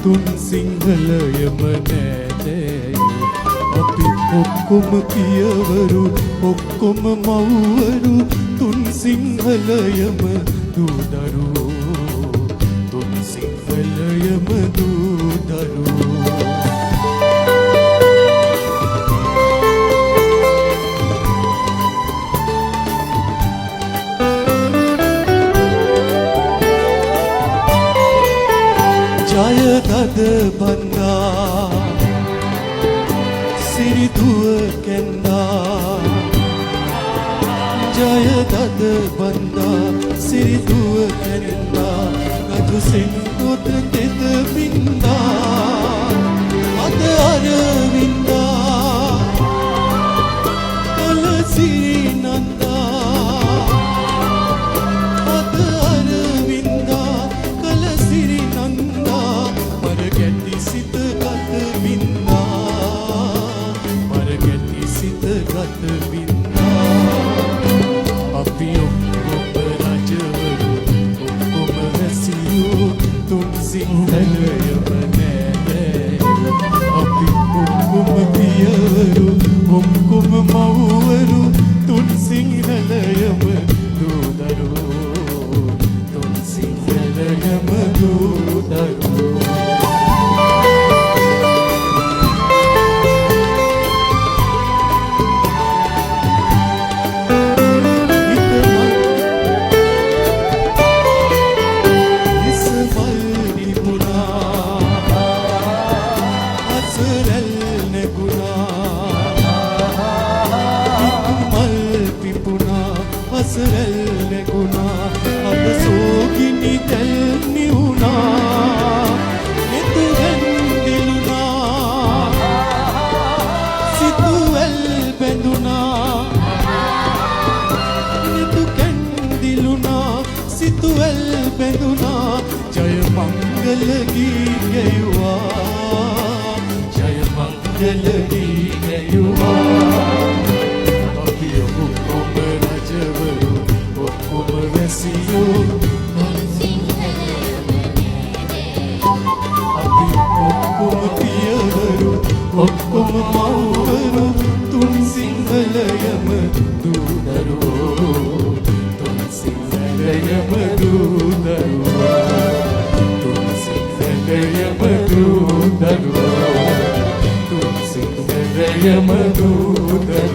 තුන් සිංහලයම නෑදෑයෝ අපි ඔක්කොම පියවරු ඔක්කොම මව්වරු තුන් සිංහලයම දූදරුවෝ තුන් සිංහලයම දූදරුවෝ ජයදද බන්දා සිරිදුව කැන්දා ජයදද බන්දා සිරිදුව කැන්දා ගතු සිංහොත තෙද බින්දා අද අරවින්දා කල සිරිනන්දා අද අරවින්දා කල සිරිනන්දා මරගැටි සිත ගත බින්දා මරගැටි සිත ගත බින්දා අපි ඔක්කොම රජවරු ඔක්කොම වැසියෝ තුන් සිංහලයම නෑදෑයෝ අපි ඔක්කොම පියවරු ඔක්කොම මව්වරු තුන් සිංහලයම දූදරුවෝ තුන් සිංහලයම දූදරුවෝ අසරල් නැගුණා අද සෝගිනි තෙල් නිවුණා නෙතු වැන්දිලුණා සිතුවල් බැඳුණා නෙතු කැන්දිලුණා සිතුවල් බැඳුණා ජය මංගල ගී ගැයුවා ජය මංගල ගී ගැයුවා වැසියෝ අපි ඔක්කොම පියවරු ඔක්කොම මව්වරු තුන් සිංහලයම දූදරුවෝ තුන් සිංහලයම දූදරුවෝ තුන් සිංහලයම දූදරුවෝ තුන් සිංහලයම දූදරුවෝ